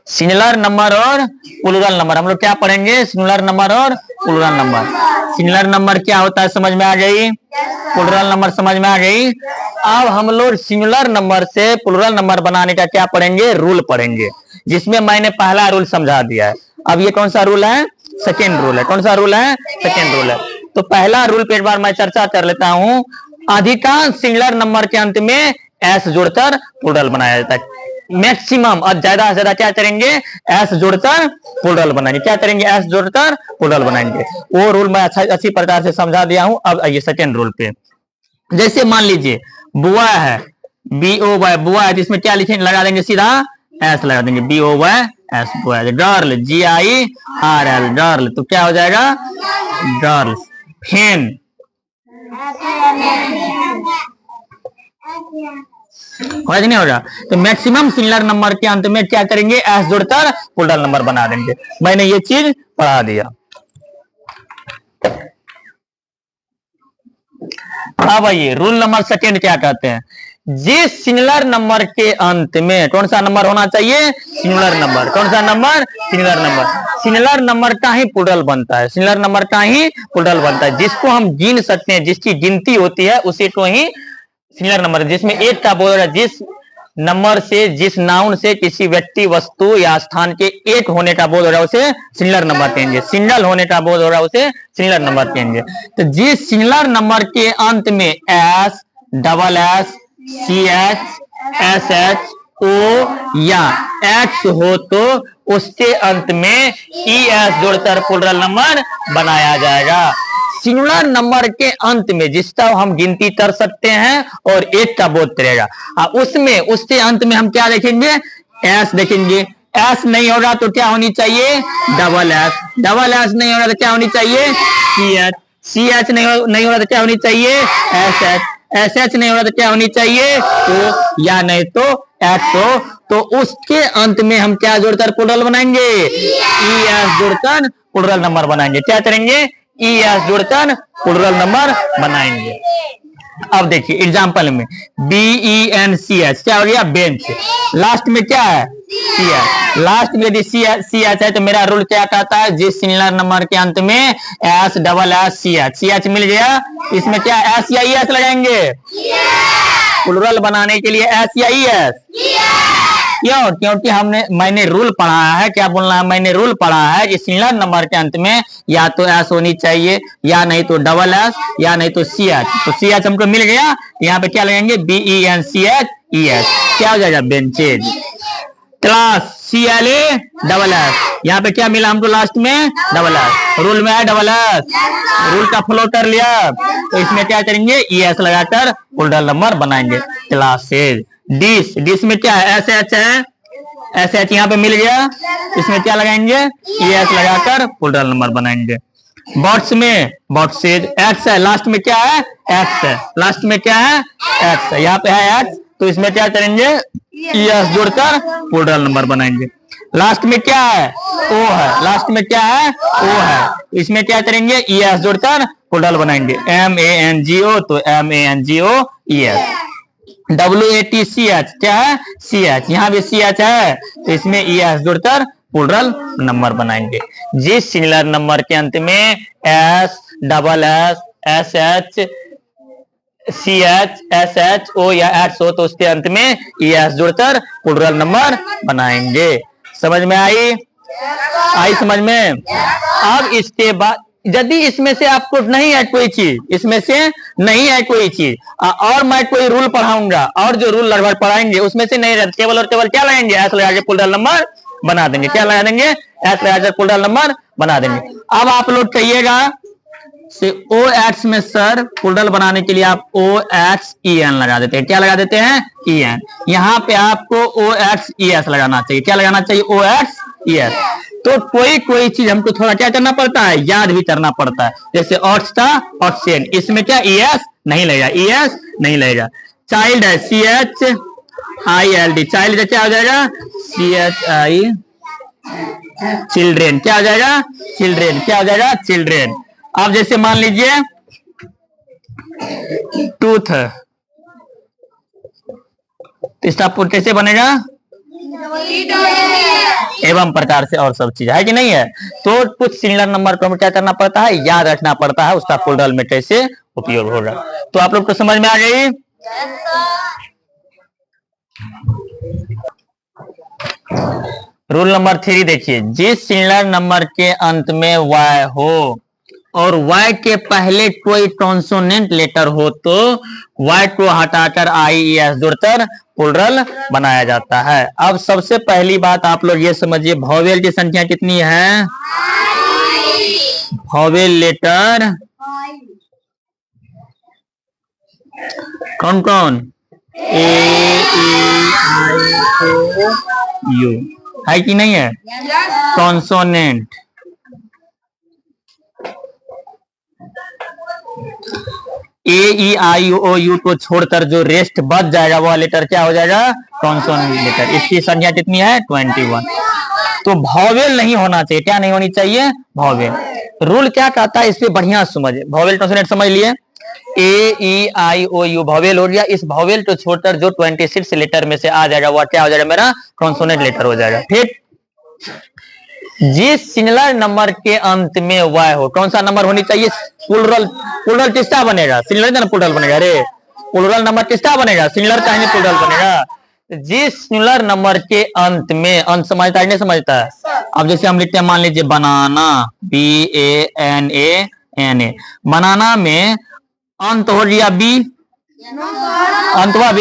Singular number और plural number हम लोग क्या पढ़ेंगे, सिंगुलर नंबर और प्लूरल नंबर। सिंगुलर नंबर क्या होता है समझ में आ गई, प्लूरल नंबर समझ में आ गई। अब हम लोग सिंगुलर नंबर से प्लूरल नंबर बनाने का क्या पढ़ेंगे, रूल पढ़ेंगे, जिसमें मैंने पहला रूल समझा दिया है। अब ये कौन सा रूल है, सेकेंड रूल है। कौन सा रूल है, सेकेंड रूल है। तो पहला रूल पे एक बार मैं चर्चा कर लेता हूं। अधिकांश सिंगुलर नंबर के अंत में एस जोड़कर प्लूरल बनाया जाता है। मैक्सिमम और ज्यादा से ज्यादा क्या करेंगे, एस जोड़कर प्लूरल बनाएंगे। क्या करेंगे, एस जोड़कर प्लूरल बनाएंगे। वो रूल मैं अच्छी प्रकार से समझा दिया हूं। अब आइए सेकेंड रूल पे। जैसे मान लीजिए बुआ है, बी ओ वाई बुआ है, जिसमें क्या लिखेंगे, लगा देंगे सीधा एस लगा देंगे, बी ओ वाई एस बुआ। Girl G I R L girl, तो क्या हो जाएगा गर्ल्स। फैन नहीं होगा। तो मैक्सिमम सिंगुलर नंबर के अंत में क्या करेंगे, एस जोड़कर प्लूरल नंबर बना देंगे। मैंने ये चीज पढ़ा दिया। अब आइए रूल नंबर सेकेंड क्या कहते हैं, जिस सिंगुलर नंबर के अंत में कौन सा नंबर होना चाहिए, सिंगुलर नंबर। कौन सा number, singular number. Singular number का ही प्लूरल बनता है, सिंगुलर नंबर का ही प्लूरल बनता है। जिसको हम गिन सकते हैं, जिसकी गिनती होती है, उसी को ही सिंगुलर नंबर, जिसमें एक का बोध हो रहा है, जिस नंबर से, जिस नाउन से किसी व्यक्ति, वस्तु या स्थान के एक होने का बोध हो रहा है, उसे सिंगुलर नंबर कहेंगे। सिंगल होने का बोध हो रहा है, उसे सिंगुलर नंबर कहेंगे। तो जिस सिंगुलर नंबर के अंत में S, double S, C H, S H, O या एक्स हो, तो उसके अंत में ई एस जोड़कर प्लूरल नंबर बनाया जाएगा। सिंगुलर नंबर के अंत में जिसका हम गिनती कर सकते हैं और एक का बोध करेगा, उसमें उसके अंत में हम क्या देखेंगे, एस देखेंगे। एस नहीं होगा तो क्या होनी चाहिए, डबल एस। डबल एस नहीं होगा तो क्या होनी चाहिए, सी एच। सी एच नहीं होगा तो क्या होनी चाहिए, एस एच। एस एच नहीं होगा तो क्या होनी चाहिए, ओ, या नहीं तो एक्स हो। तो उसके अंत में हम क्या जोड़कर प्लूरल बनाएंगे, ई एस जोड़कर प्लूरल नंबर बनाएंगे। क्या करेंगे, ई एस जोड़कर प्लूरल नंबर बनाएंगे। अब देखिए एग्जांपल में B E N C H क्या हो गया, बेंच। लास्ट में क्या है, सी एच। लास्ट में यदि सी एच है तो मेरा रूल क्या कहता है, जिस सिंगुलर नंबर के अंत में S, double S, C H मिल गया, इसमें क्या एस या ई एस लगाएंगे, प्लूरल बनाने के लिए एस या ई एस। क्यों, क्योंकि मैंने रूल पढ़ा है, क्या बोलना है, मैंने रूल पढ़ा है कि सिंगुलर नंबर के अंत में या तो एस होनी चाहिए, या नहीं तो डबल एस, या नहीं तो सी एच। तो सी एच हमको मिल गया, यहाँ पे क्या लगाएंगे, B E N C H E S. क्या हो जाएगा, benches. Class, C L A double S, यहाँ पे क्या मिला हमको लास्ट में, डबल एस। रूल में है डबल एस, रूल का फॉलो कर लिया, तो इसमें क्या करेंगे, ई एस लगाकर प्लूरल नंबर बनाएंगे। क्लासेज। डिश, डिश में क्या है, एस एच है, एस एच यहाँ पे मिल गया, इसमें क्या लगाएंगे, ई एस लगाकर प्लूरल नंबर बनाएंगे। बॉट्स में बॉट्सेज, एक्स है, लास्ट में क्या है, एक्स है, लास्ट में क्या है, एक्स है, यहाँ पे है एक्स, तो इसमें क्या करेंगे, ई एस जोड़कर प्लूरल नंबर बनाएंगे। लास्ट में क्या है, ओ है, लास्ट में क्या है, ओ है, इसमें क्या करेंगे, ई एस जोड़कर प्लूरल बनाएंगे। M A N G O, तो M A N G O E S. W A T C H क्या है, सी एच, यहाँ भी सी एच है, तो इसमें ई एस जोड़कर प्लूरल नंबर बनाएंगे। जिस सिंगुलर नंबर के अंत में S, double S, S H, C H, S H, O या एक्स हो, तो उसके अंत में ई एस जोड़कर प्लूरल नंबर बनाएंगे। समझ में आई, आई समझ में। अब इसके बाद यदि इसमें से आपको नहीं है कोई चीज, इसमें से नहीं है कोई चीज, और मैं कोई रूल पढ़ाऊंगा, और जो रूल लगभग पढ़ाएंगे उसमें से नहीं रहता, केवल और केवल क्या लगाएंगे, एस लगा के प्लूरल नंबर बना देंगे। क्या लगा देंगे, एस लगा के प्लूरल नंबर बना देंगे। अब आप लोग कहिएगा ओ एक्स में सर प्लूरल बनाने के लिए आप ओ एक्स ई एन लगा देते हैं। क्या लगा देते हैं, ई एन। यहाँ पे आपको ओ एक्स ई एस लगाना चाहिए। क्या लगाना चाहिए, ओ एक्स ई एस। तो कोई चीज हमको थोड़ा क्या करना पड़ता है, याद भी करना पड़ता है। जैसे ऑट्स था, ऑट्सेन, इसमें क्या ई एस नहीं लगेगा, ई एस नहीं लगेगा। चाइल्ड है, C H I L D, child क्या हो जाएगा, सी एच आई। चिल्ड्रेन क्या हो जाएगा, चिल्ड्रेन क्या हो जाएगा, चिल्ड्रेन। अब जैसे मान लीजिए टूथ है, तो इसका कैसे बनेगा, एवं प्रकार से और सब चीज है कि नहीं है। तो कुछ सिंगुलर नंबर को हमें क्या करना पड़ता है, याद रखना पड़ता है, उसका प्लूरल में कैसे उपयोग होगा। तो आप लोग को समझ में आ गई। रूल नंबर 3 देखिए, जिस सिंगुलर नंबर के अंत में y हो और y के पहले कोई कॉन्सोनेंट लेटर हो तो y को हटाकर IES जोड़कर प्लूरल बनाया जाता है। अब सबसे पहली बात आप लोग ये समझिए, वॉवेल की संख्या कितनी है, वॉवेल लेटर कौन कौन, A E I O U है कि नहीं है, कॉन्सोनेंट AEIOU को छोड़कर जो रेस्ट बच जाएगा वह लेटर क्या हो जाएगा, कॉन्सोनेंट लेटर। इसकी संख्या कितनी है, 21। तो वॉवेल नहीं होना चाहिए, क्या नहीं होनी चाहिए, वॉवेल। रूल क्या कहता है, इससे बढ़िया समझ, वॉवेल कॉन्सोनेंट समझ लिए, AEIOU वॉवेल हो गया। इस वॉवेल को छोड़कर जो 26 लेटर में से आ जाएगा वह क्या हो जाएगा, मेरा कॉन्सोनेंट लेटर हो जाएगा। ठीक, जिस सिंगुलर नंबर के अंत में y हो, कौन सा नंबर होनी चाहिए, प्लूरल। प्लूरल किसका बनेगा, सिंगुलर ना प्लूरल बनेगा, अरे प्लूरल नंबर किसका बनेगा, सिंगुलर का ही प्लूरल बनेगा। जिस सिंगुलर नंबर के अंत में, अंत समझता है नहीं समझता है। अब जैसे हम लिखते हैं, मान लीजिए बनाना, BANANA, बनाना में अंत हो गया B, अंत हुआ B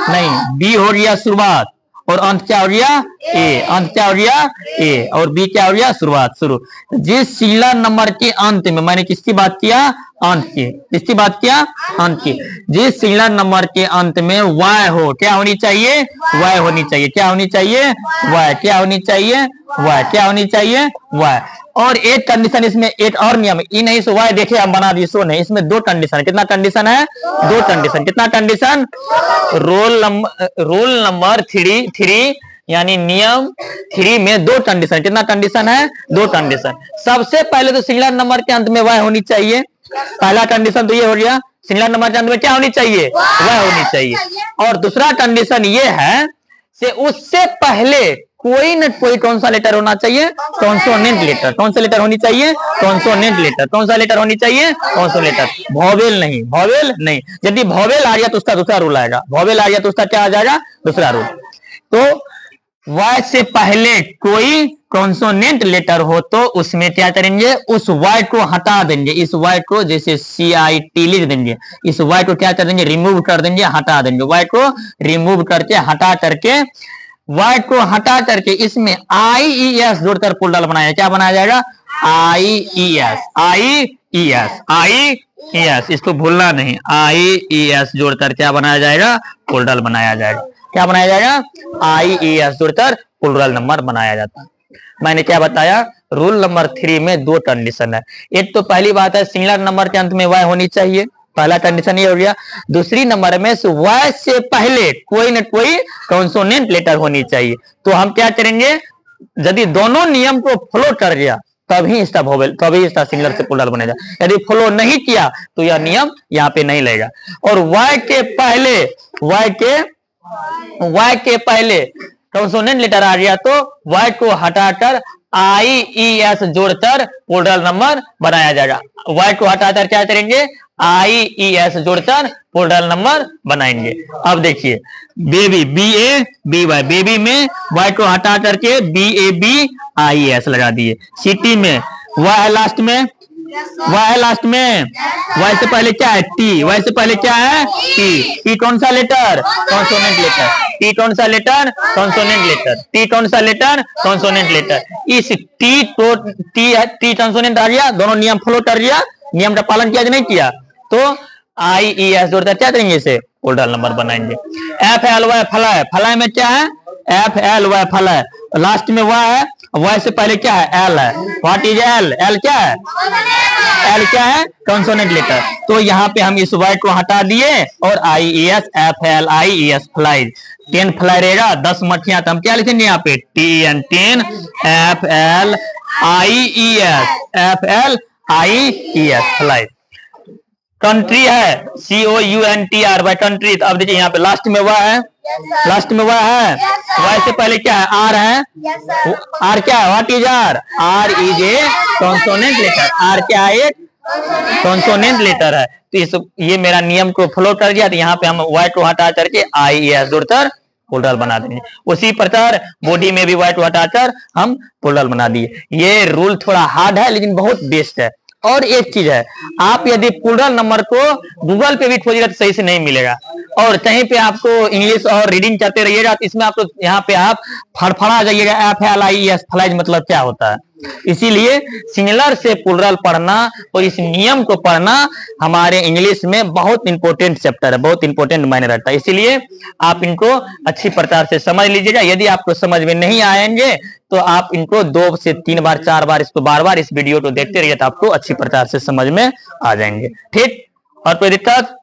नहीं, B हो गया शुरुआत, और अंत क्या हो गया, A, अंत क्या हो गया A, और B क्या हो गया, शुरुआत, शुरू। जिस सिंगुलर नंबर के अंत में, मैंने किसकी बात किया, अंत की, किसकी बात किया, अंत की। जिस सिंगुलर नंबर के अंत में y हो, क्या होनी चाहिए, y होनी चाहिए, क्या होनी चाहिए, y, क्या होनी चाहिए, y, क्या होनी चाहिए, y। और एक कंडीशन इसमें, एक और नियम, ई नहीं सो y देखे हम बना दिए सो नहीं, इसमें दो कंडीशन, कितना कंडीशन है, दो कंडीशन, कितना कंडीशन। रूल नंबर 3 यानी नियम 3 में दो कंडीशन, कितना कंडीशन है, दो कंडीशन। सबसे पहले तो सिंगुलर नंबर के अंत में y होनी चाहिए, पहला कंडीशन तो ये हो गया, सिंगुलर नंबर के अंत में क्या होनी चाहिए, y होनी चाहिए। और दूसरा कंडीशन ये है से उससे पहले कोई न कोई कौन सा लेटर होना चाहिए, कॉन्सोनेंट लेटर। कौन सा लेटर होनी चाहिए, कॉन्सोनेंट लेटर। कौन सा लेटर होनी चाहिए, कॉन्सोनेंट लेटर, वॉवेल नहीं, वॉवेल नहीं। यदि वॉवेल आ गया तो उसका दूसरा रूल आएगा, वॉवेल आ गया तो उसका क्या आ जाएगा, दूसरा रूल। तो y से पहले कोई कॉन्सोनेंट लेटर हो तो उसमें क्या करेंगे, उस y को हटा देंगे, इस y को जैसे CIT लिख देंगे, इस y को क्या कर देंगे, रिमूव कर देंगे, हटा देंगे, y को रिमूव करके हटा करके, y को हटा करके इसमें IES जोड़कर प्लूरल बनाया, क्या बनाया जाएगा, IES, IES, IES, इसको भूलना नहीं, IES जोड़कर क्या बनाया जाएगा, प्लूरल बनाया जाएगा। क्या बनाया जाएगा, IES जोड़कर प्लूरल नंबर बनाया जाता है। मैंने क्या बताया, रूल नंबर 3 में दो कंडीशन है। एक तो पहली बात है सिंगुलर नंबर के अंत में y होनी चाहिए, पहला कंडीशन ये हो गया। दूसरी नंबर में y से पहले कोई न कोई कॉन्सोनेंट लेटर होनी चाहिए। तो हम क्या करेंगे, यदि दोनों नियम को फॉलो कर गया तभी इसका वोवेल, तभी इसका सिंगुलर से प्लूरल बनेगा। यदि फॉलो नहीं किया तो यह नियम यहाँ पे नहीं लगेगा। और y के पहले कॉन्सोनेंट लेटर आ गया तो y को हटाकर IES जोड़कर प्लूरल नंबर बनाया जाएगा। y को हटाकर क्या करेंगे, IES जोड़कर प्लूरल नंबर बनाएंगे। अब देखिए बेबी, BABY, बेबी में y को हटा करके BABIES लगा दिए। सिटी में y है लास्ट में, y है लास्ट में, y से पहले क्या है, T, y से पहले क्या है, T कौन सा लेटर, कॉन्सोनेंट लेटर, T कौन सा लेटर, कॉन्सोनेंट लेटर, T कौन सा लेटर, कॉन्सोनेंट लेटर। इस T को T कॉन्सोनेंट आ गया, दोनों नियम फॉलो कर लिया, नियम का पालन किया नहीं किया तो IES जोड़कर क्या करेंगे, इसे प्लूरल नंबर बनाएंगे। FLY फलाय, फलाय में क्या है, FLY फलाय, लास्ट में y है, y से पहले क्या है, L है। व्हाट इज L, L क्या है, L क्या है, कॉन्सोनेंट लेटर। तो यहाँ पे हम इस y को हटा दिए और IES, FLIES फ्लाई, 10 फ्लाई रहेगा, 10 मक्खियां, तो हम क्या लिखेंगे यहाँ पे, TN 10 FLIES, FLIES fly. Country है, COUNTR कंट्री। तो अब देखिए यहाँ पे लास्ट में वह है, लास्ट में वह है, वह से पहले क्या है, आर है। आर क्या है, what is R? R is a consonant letter. R क्या है, कॉन्सोनेंट लेटर है। तो ये मेरा नियम को फॉलो कर दिया। तो यहाँ पे हम वाइट को हटा करके IES जोड़कर प्लूरल बना देंगे। उसी प्रकार बॉडी में भी वाइट को हटाकर हम प्लूरल बना दिए। ये रूल थोड़ा हार्ड है लेकिन बहुत बेस्ट है। और एक चीज है, आप यदि प्लूरल नंबर को गूगल पे भी खोजिएगा तो सही से नहीं मिलेगा। और कहीं पे आपको इंग्लिश और रीडिंग करते रहिएगा तो इसमें आपको यहाँ पे आप फड़फड़ा जाइएगा, FLIES फ्लाइज मतलब क्या होता है। इसीलिए सिंगुलर से प्लूरल पढ़ना और इस नियम को पढ़ना हमारे इंग्लिश में बहुत इंपॉर्टेंट चैप्टर है, बहुत इंपॉर्टेंट मायने रखता है। इसीलिए आप इनको अच्छी प्रकार से समझ लीजिएगा। यदि आपको समझ में नहीं आएंगे तो आप इनको 2 से 3 बार 4 बार इसको बार-बार इस वीडियो को देखते रहिए तो आपको अच्छी प्रकार से समझ में आ जाएंगे। ठीक, और कोई दिक्कत?